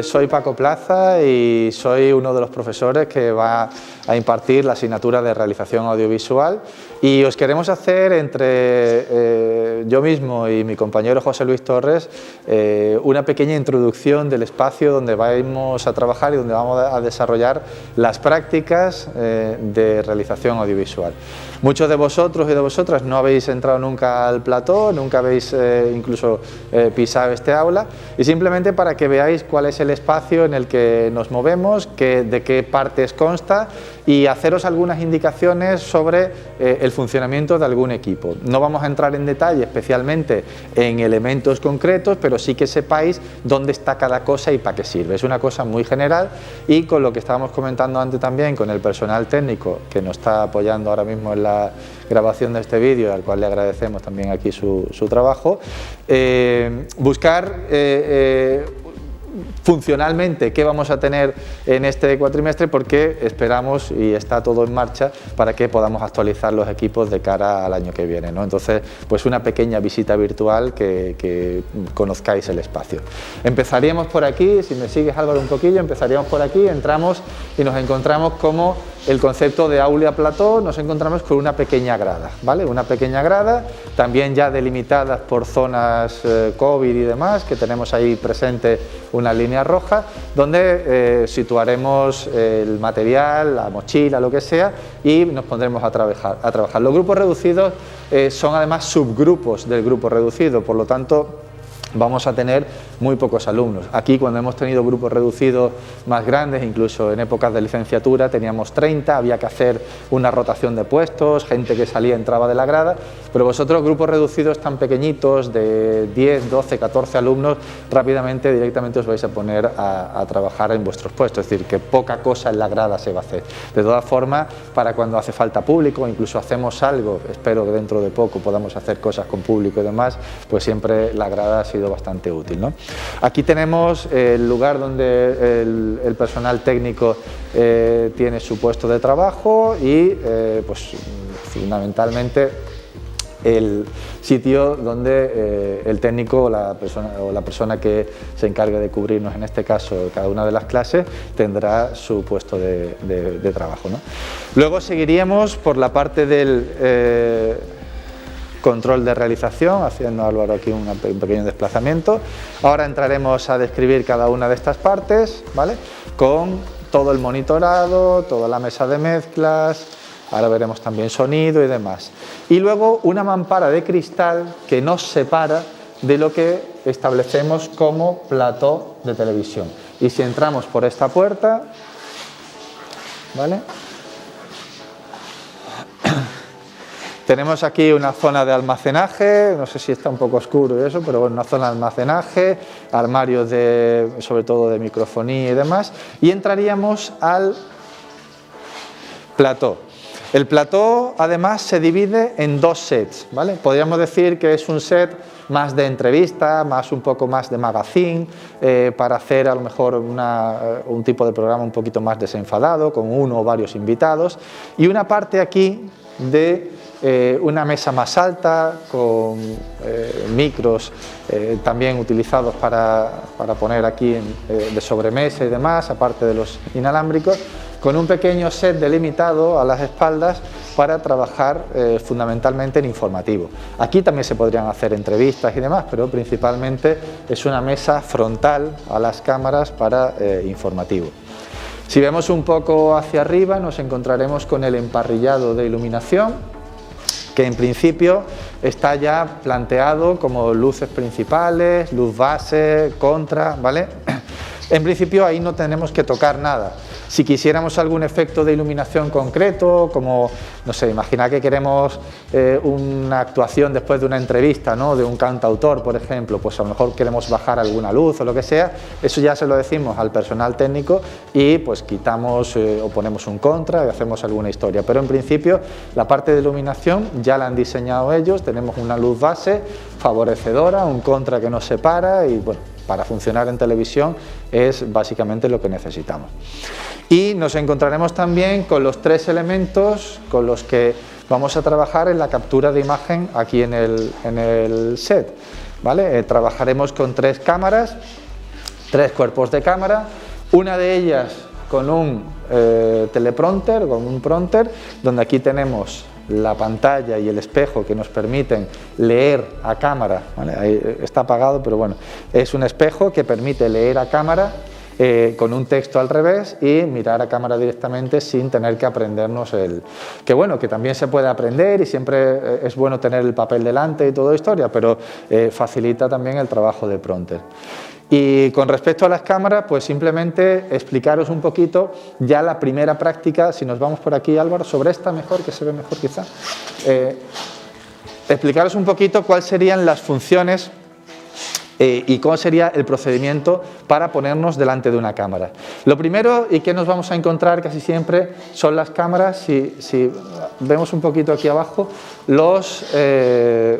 soy Paco Plaza y soy uno de los profesores que va a impartir la asignatura de realización audiovisual, y os queremos hacer entre yo mismo y mi compañero José Luis Torres una pequeña introducción del espacio donde vamos a trabajar y donde vamos a desarrollar las prácticas de realización audiovisual. Muchos de vosotros y de vosotras no habéis entrado nunca al plató, nunca habéis incluso pisado este aula, y simplemente para que veáis cuál es el espacio en el que nos movemos, de qué partes consta, y haceros algunas indicaciones sobre el funcionamiento de algún equipo. No vamos a entrar en detalle especialmente en elementos concretos, pero sí que sepáis dónde está cada cosa y para qué sirve. Es una cosa muy general, y con lo que estábamos comentando antes también con el personal técnico que nos está apoyando ahora mismo en la grabación de este vídeo, al cual le agradecemos también aquí su trabajo, buscar funcionalmente qué vamos a tener en este cuatrimestre, porque esperamos y está todo en marcha para que podamos actualizar los equipos de cara al año que viene, ¿no? Entonces, pues una pequeña visita virtual que conozcáis el espacio. Empezaríamos por aquí, si me sigues Álvaro un poquillo, empezaríamos por aquí, entramos y nos encontramos como el concepto de aula plató, nos encontramos con una pequeña grada, ¿vale? Una pequeña grada, también ya delimitadas por zonas COVID y demás, que tenemos ahí presente una línea roja, donde situaremos el material, la mochila, lo que sea, y nos pondremos a trabajar. Los grupos reducidos son además subgrupos del grupo reducido, por lo tanto vamos a tener muy pocos alumnos. Aquí, cuando hemos tenido grupos reducidos más grandes, incluso en épocas de licenciatura, teníamos 30, había que hacer una rotación de puestos, gente que salía entraba de la grada, pero vosotros, grupos reducidos tan pequeñitos, de 10, 12, 14 alumnos, rápidamente, directamente os vais a poner a trabajar en vuestros puestos, es decir, que poca cosa en la grada se va a hacer. De todas formas, para cuando hace falta público, incluso hacemos algo, espero que dentro de poco podamos hacer cosas con público y demás, pues siempre la grada ha sido bastante útil, ¿no? Aquí tenemos el lugar donde el personal técnico tiene su puesto de trabajo y pues fundamentalmente el sitio donde el técnico o la persona que se encargue de cubrirnos, en este caso cada una de las clases, tendrá su puesto de trabajo, ¿no? Luego seguiríamos por la parte del control de realización, haciendo Álvaro aquí un pequeño desplazamiento. Ahora entraremos a describir cada una de estas partes, ¿vale? Con todo el monitorado, toda la mesa de mezclas, ahora veremos también sonido y demás. Y luego una mampara de cristal que nos separa de lo que establecemos como plató de televisión. Y si entramos por esta puerta, ¿vale?, tenemos aquí una zona de almacenaje, no sé si está un poco oscuro y eso, pero bueno, una zona de almacenaje, armarios sobre todo de microfonía y demás, y entraríamos al plató. El plató además se divide en dos sets, ¿vale? Podríamos decir que es un set más de entrevista, un poco más de magazine, para hacer a lo mejor un tipo de programa un poquito más desenfadado, con uno o varios invitados, y una parte aquí de una mesa más alta con micros también utilizados para poner aquí de sobremesa y demás, aparte de los inalámbricos, con un pequeño set delimitado a las espaldas para trabajar fundamentalmente en informativo. Aquí también se podrían hacer entrevistas y demás, pero principalmente es una mesa frontal a las cámaras para informativo. Si vemos un poco hacia arriba, nos encontraremos con el emparrillado de iluminación, que en principio está ya planteado como luces principales, luz base, contra, ¿vale? En principio ahí no tenemos que tocar nada. Si quisiéramos algún efecto de iluminación concreto, como, no sé, imaginad que queremos una actuación después de una entrevista, ¿no?, de un cantautor, por ejemplo, pues a lo mejor queremos bajar alguna luz o lo que sea, eso ya se lo decimos al personal técnico y pues quitamos o ponemos un contra y hacemos alguna historia. Pero en principio la parte de iluminación ya la han diseñado ellos, tenemos una luz base favorecedora, un contra que nos separa y bueno, para funcionar en televisión es básicamente lo que necesitamos. Y nos encontraremos también con los tres elementos con los que vamos a trabajar en la captura de imagen aquí en el set, ¿vale? Trabajaremos con tres cámaras 3 cuerpos de cámara, una de ellas con un teleprompter, con un prompter, donde aquí tenemos la pantalla y el espejo que nos permiten leer a cámara, ¿vale? Ahí está apagado, pero bueno, es un espejo que permite leer a cámara con un texto al revés y mirar a cámara directamente sin tener que aprendernos que bueno, que también se puede aprender y siempre es bueno tener el papel delante y toda la historia, pero facilita también el trabajo de prompter. Y con respecto a las cámaras, pues simplemente explicaros un poquito ya la primera práctica, si nos vamos por aquí, Álvaro, sobre esta mejor, que se ve mejor quizá, explicaros un poquito cuáles serían las funciones y cómo sería el procedimiento para ponernos delante de una cámara. Lo primero y que nos vamos a encontrar casi siempre son las cámaras, si vemos un poquito aquí abajo, los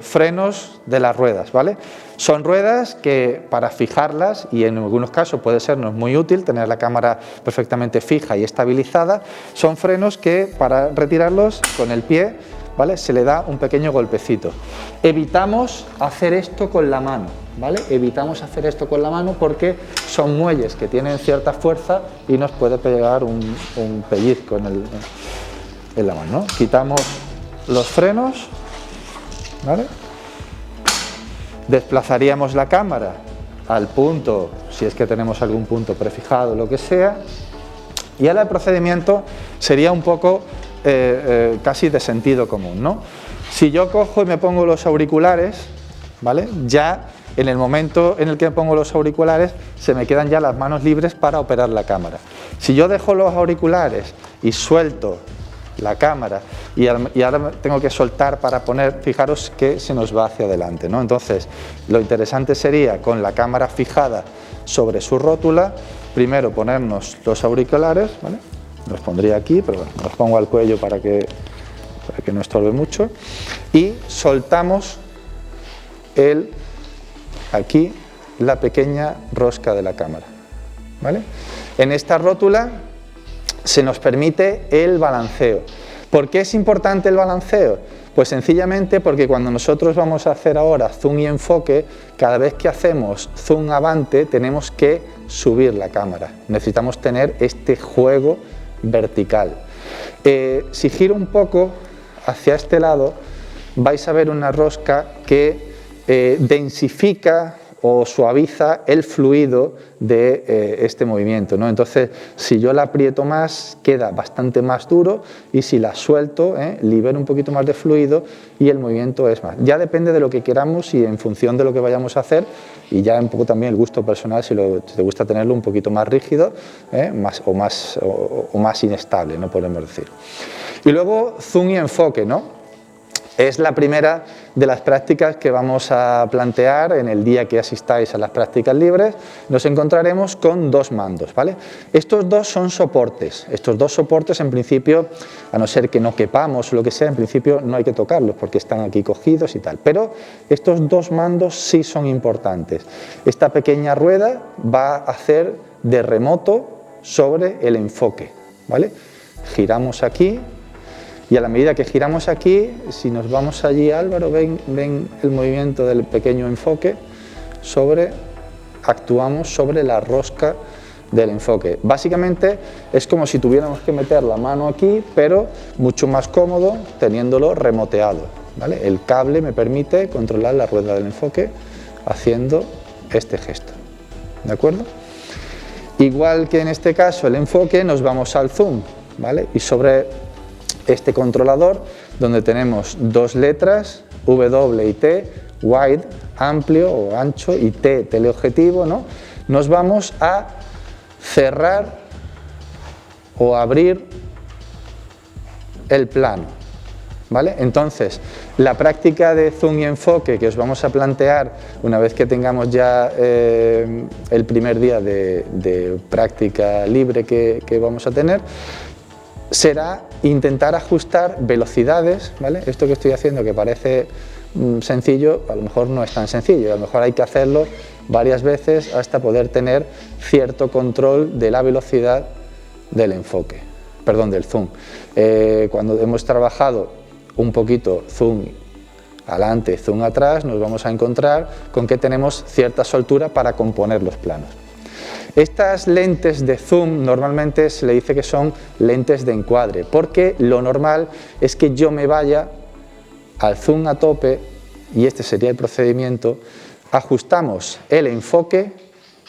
frenos de las ruedas, ¿vale? Son ruedas que para fijarlas, y en algunos casos puede sernos muy útil tener la cámara perfectamente fija y estabilizada, son frenos que para retirarlos con el pie, ¿vale?, se le da un pequeño golpecito. Evitamos hacer esto con la mano, ¿vale? Evitamos hacer esto con la mano porque son muelles que tienen cierta fuerza y nos puede pegar un pellizco en la mano, ¿no? Quitamos los frenos, ¿vale? Desplazaríamos la cámara al punto, si es que tenemos algún punto prefijado, lo que sea, y ahora el procedimiento sería un poco casi de sentido común, ¿no? Si yo cojo y me pongo los auriculares, ¿vale?, ya en el momento en el que me pongo los auriculares se me quedan ya las manos libres para operar la cámara. Si yo dejo los auriculares y suelto la cámara y ahora tengo que soltar para poner, fijaros que se nos va hacia adelante, ¿no? Entonces lo interesante sería, con la cámara fijada sobre su rótula, primero ponernos los auriculares, ¿vale? Los pondría aquí, pero bueno, los pongo al cuello para que no estorbe mucho, y soltamos aquí la pequeña rosca de la cámara, ¿vale? En esta rótula se nos permite el balanceo. ¿Por qué es importante el balanceo? Pues sencillamente porque cuando nosotros vamos a hacer ahora zoom y enfoque, cada vez que hacemos zoom avante tenemos que subir la cámara. Necesitamos tener este juego vertical. Si giro un poco hacia este lado, vais a ver una rosca que densifica o suaviza el fluido de este movimiento, ¿no? Entonces, si yo la aprieto más, queda bastante más duro, y si la suelto, libero un poquito más de fluido y el movimiento es más. Ya depende de lo que queramos y en función de lo que vayamos a hacer, y ya un poco también el gusto personal, si te gusta tenerlo un poquito más rígido, o más inestable, no podemos decir. Y luego zoom y enfoque, ¿no? Es la primera de las prácticas que vamos a plantear en el día que asistáis a las prácticas libres. Nos encontraremos con 2 mandos, ¿vale? Estos 2 son soportes. Estos 2 soportes, en principio, a no ser que no quepamos o lo que sea, en principio no hay que tocarlos porque están aquí cogidos y tal. Pero estos 2 mandos sí son importantes. Esta pequeña rueda va a hacer de remoto sobre el enfoque, ¿vale? Giramos aquí. Y a la medida que giramos aquí, si nos vamos allí, Álvaro, ven el movimiento del pequeño enfoque, actuamos sobre la rosca del enfoque. Básicamente es como si tuviéramos que meter la mano aquí, pero mucho más cómodo teniéndolo remoteado, ¿vale? El cable me permite controlar la rueda del enfoque haciendo este gesto, ¿de acuerdo? Igual que en este caso el enfoque, nos vamos al zoom, ¿vale? Y sobre este controlador, donde tenemos 2 letras, W y T, wide, amplio o ancho, y T, teleobjetivo, ¿no? Nos vamos a cerrar o abrir el plano, ¿vale? Entonces, la práctica de zoom y enfoque que os vamos a plantear una vez que tengamos ya el primer día de práctica libre que vamos a tener, será intentar ajustar velocidades, ¿vale? Esto que estoy haciendo, que parece sencillo, a lo mejor no es tan sencillo, a lo mejor hay que hacerlo varias veces hasta poder tener cierto control de la velocidad del enfoque, perdón, del zoom. Cuando hemos trabajado un poquito zoom adelante, zoom atrás, nos vamos a encontrar con que tenemos cierta soltura para componer los planos. Estas lentes de zoom normalmente se le dice que son lentes de encuadre, porque lo normal es que yo me vaya al zoom a tope, y este sería el procedimiento, ajustamos el enfoque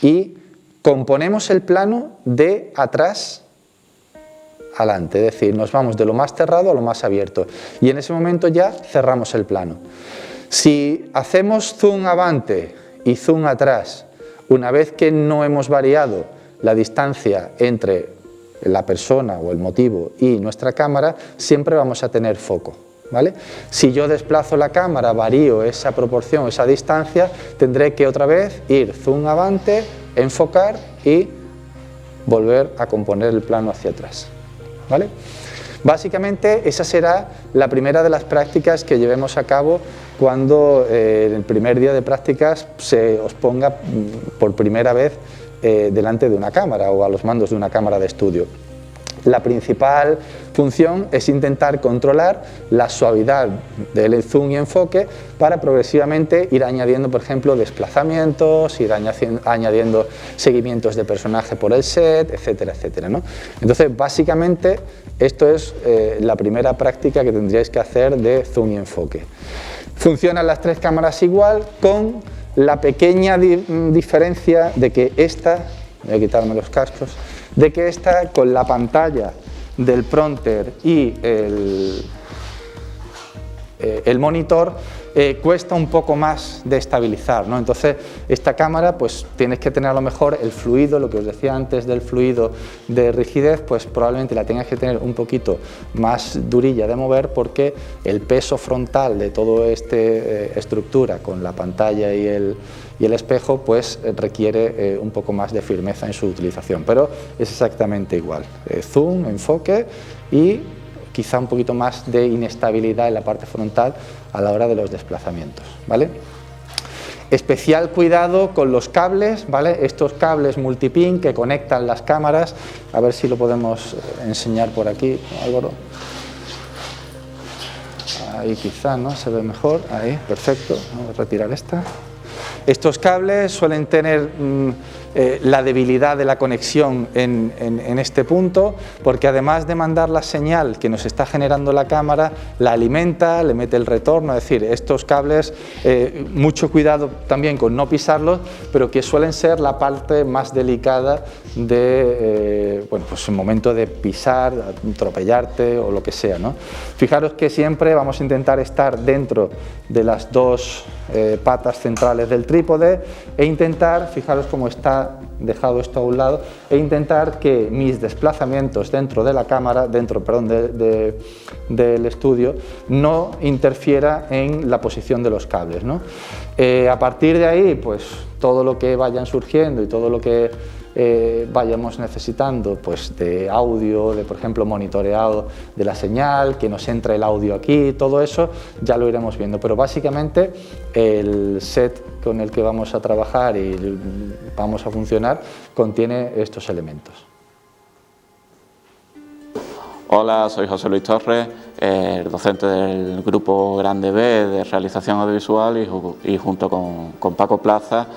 y componemos el plano de atrás adelante, es decir, nos vamos de lo más cerrado a lo más abierto, y en ese momento ya cerramos el plano. Si hacemos zoom avante y zoom atrás, una vez que no hemos variado la distancia entre la persona o el motivo y nuestra cámara, siempre vamos a tener foco, ¿vale? Si yo desplazo la cámara, varío esa proporción, esa distancia, tendré que otra vez ir zoom avante, enfocar y volver a componer el plano hacia atrás, ¿vale? Básicamente esa será la primera de las prácticas que llevemos a cabo cuando en el primer día de prácticas se os ponga por primera vez delante de una cámara o a los mandos de una cámara de estudio. La principal función es intentar controlar la suavidad del zoom y enfoque para progresivamente ir añadiendo, por ejemplo, desplazamientos, ir añadiendo seguimientos de personaje por el set, etcétera, etcétera, ¿no? Entonces, básicamente, esto es la primera práctica que tendríais que hacer de zoom y enfoque. Funcionan las tres cámaras igual, con la pequeña diferencia de que esta, voy a quitarme los cascos, de que esta con la pantalla del prompter y el monitor cuesta un poco más de estabilizar, ¿no? Entonces esta cámara pues tienes que tener a lo mejor el fluido, lo que os decía antes del fluido de rigidez, pues probablemente la tengas que tener un poquito más durilla de mover, porque el peso frontal de toda esta estructura con la pantalla y el espejo pues requiere un poco más de firmeza en su utilización, pero es exactamente igual, zoom, enfoque y quizá un poquito más de inestabilidad en la parte frontal a la hora de los desplazamientos, ¿vale? Especial cuidado con los cables, ¿vale? Estos cables multipin que conectan las cámaras, a ver si lo podemos enseñar por aquí, Álvaro. Ahí quizá, ¿no? Se ve mejor, ahí, perfecto, vamos a retirar esta. Estos cables suelen tener la debilidad de la conexión en este punto, porque además de mandar la señal que nos está generando la cámara, la alimenta, le mete el retorno, es decir, estos cables, mucho cuidado también con no pisarlos, pero que suelen ser la parte más delicada de, bueno, pues el momento de pisar, atropellarte o lo que sea, ¿no? Fijaros que siempre vamos a intentar estar dentro de las dos patas centrales del trípode e intentar, fijaros cómo está dejado esto a un lado, e intentar que mis desplazamientos dentro de la cámara, del estudio, no interfiera en la posición de los cables, ¿no? A partir de ahí, pues todo lo que vayan surgiendo y todo lo que vayamos necesitando, pues de audio, de por ejemplo monitoreado de la señal, que nos entre el audio aquí, todo eso ya lo iremos viendo, pero básicamente el set con el que vamos a trabajar y vamos a funcionar contiene estos elementos. Hola, soy José Luis Torres, el docente del grupo Grande B de realización audiovisual y junto con Paco Plaza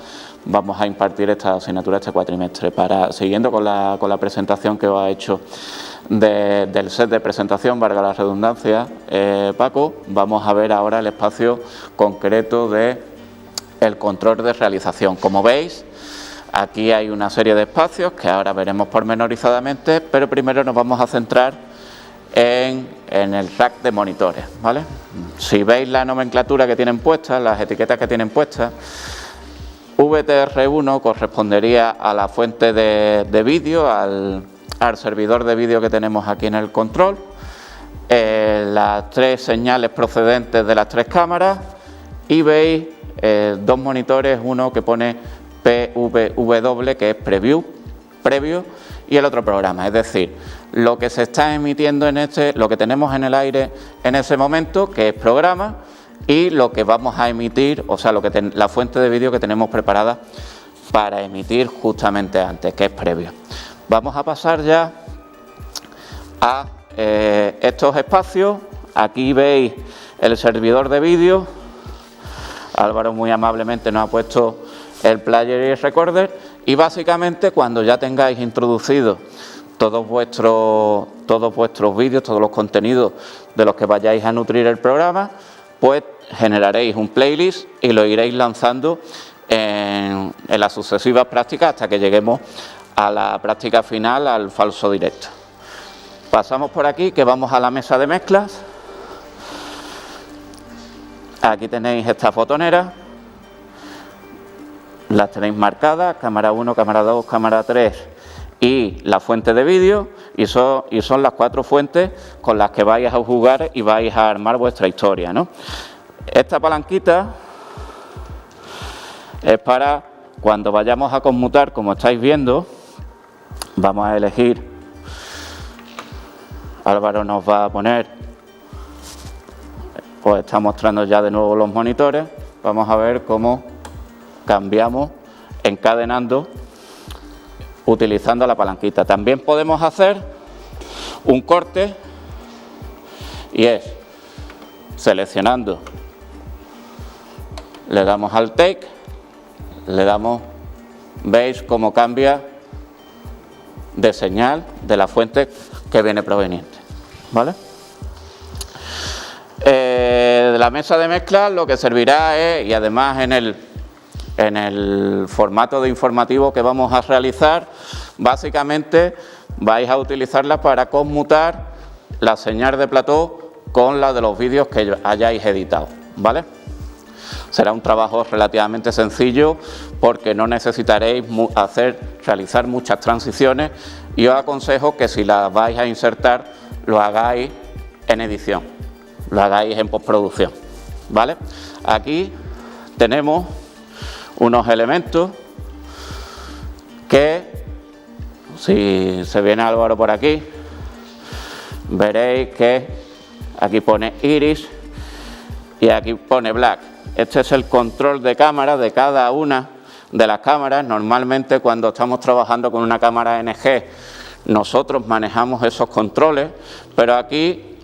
vamos a impartir esta asignatura este cuatrimestre. Siguiendo con la presentación que os ha hecho del set de presentación, valga la redundancia, Paco, vamos a ver ahora el espacio concreto del control de realización. Como veis, aquí hay una serie de espacios que ahora veremos pormenorizadamente, pero primero nos vamos a centrar en el rack de monitores, ¿vale? Si veis la nomenclatura que tienen puestas, las etiquetas que tienen puestas, VTR1 correspondería a la fuente de vídeo, al servidor de vídeo que tenemos aquí en el control, las tres señales procedentes de las tres cámaras, y veis dos monitores, uno que pone PVW, que es previo, y el otro programa, es decir, lo que se está emitiendo lo que tenemos en el aire en ese momento, que es programa, y lo que vamos a emitir, o sea, la fuente de vídeo que tenemos preparada para emitir justamente antes, que es previo. Vamos a pasar ya a estos espacios. Aquí veis el servidor de vídeo. Álvaro muy amablemente nos ha puesto el player y el recorder, y básicamente cuando ya tengáis introducido todos vuestros vídeos, todos los contenidos de los que vayáis a nutrir el programa, pues generaréis un playlist y lo iréis lanzando en las sucesivas prácticas hasta que lleguemos a la práctica final, al falso directo. Pasamos por aquí, que vamos a la mesa de mezclas. Aquí tenéis esta fotonera, las tenéis marcadas, cámara 1, cámara 2, cámara 3 y la fuente de vídeo, y son las 4 fuentes con las que vais a jugar y vais a armar vuestra historia, ¿no? Esta palanquita es para cuando vayamos a conmutar, como estáis viendo. Vamos a elegir, Álvaro nos va a poner, pues está mostrando ya de nuevo los monitores. Vamos a ver cómo cambiamos encadenando utilizando la palanquita. También podemos hacer un corte, y es seleccionando, le damos al take, le damos, veis cómo cambia de señal de la fuente que viene proveniente, ¿vale? De la mesa de mezcla lo que servirá es, y además en el formato de informativo que vamos a realizar, básicamente vais a utilizarla para conmutar la señal de plató con la de los vídeos que hayáis editado, ¿vale? Será un trabajo relativamente sencillo porque no necesitaréis realizar muchas transiciones, y os aconsejo que si las vais a insertar lo hagáis en edición, lo hagáis en postproducción, ¿vale? Aquí tenemos unos elementos que, si se viene Álvaro por aquí, veréis que aquí pone iris y aquí pone black. Este es el control de cámara de cada una de las cámaras. Normalmente cuando estamos trabajando con una cámara NG nosotros manejamos esos controles, pero aquí,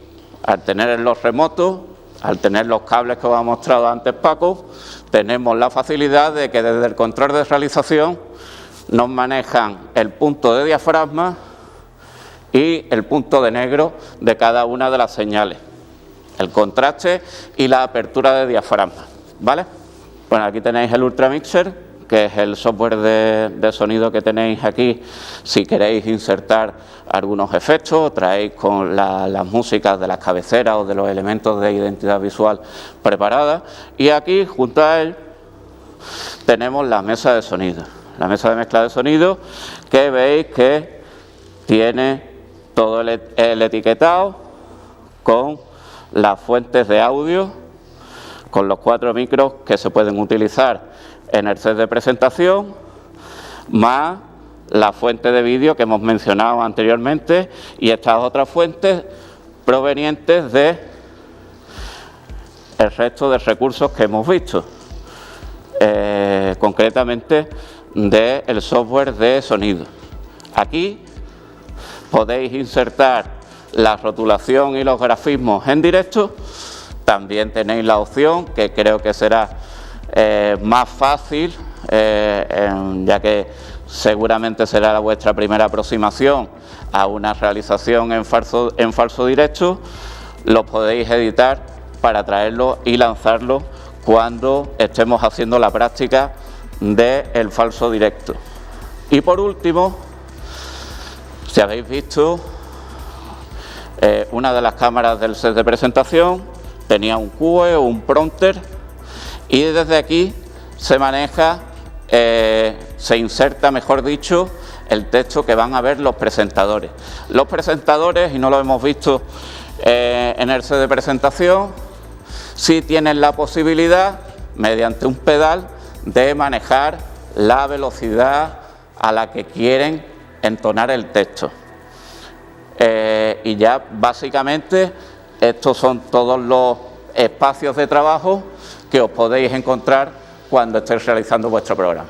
al tener los remotos, al tener los cables que os ha mostrado antes Paco, tenemos la facilidad de que desde el control de realización nos manejan el punto de diafragma y el punto de negro de cada una de las señales, el contraste y la apertura de diafragma, ¿vale? Bueno, aquí tenéis el Ultramixer, que es el software de sonido que tenéis aquí si queréis insertar algunos efectos, traéis con las músicas de las cabeceras o de los elementos de identidad visual preparadas. Y aquí, junto a él, tenemos la mesa de sonido, la mesa de mezcla de sonido, que veis que tiene todo el etiquetado con las fuentes de audio, con los 4 micros que se pueden utilizar en el set de presentación, más la fuente de vídeo que hemos mencionado anteriormente y estas otras fuentes provenientes de el resto de recursos que hemos visto, concretamente del software de sonido. Aquí podéis insertar la rotulación y los grafismos en directo. También tenéis la opción, que creo que será más fácil, ya que seguramente será vuestra primera aproximación a una realización en falso directo, lo podéis editar para traerlo y lanzarlo cuando estemos haciendo la práctica del falso directo. Y por último, si habéis visto, una de las cámaras del set de presentación tenía un QE o un prompter, y desde aquí se maneja, se inserta, mejor dicho, el texto que van a ver los presentadores. Los presentadores, y no lo hemos visto en el set de presentación, sí tienen la posibilidad, mediante un pedal, de manejar la velocidad a la que quieren entonar el texto. Y ya básicamente estos son todos los espacios de trabajo que os podéis encontrar cuando estéis realizando vuestro programa.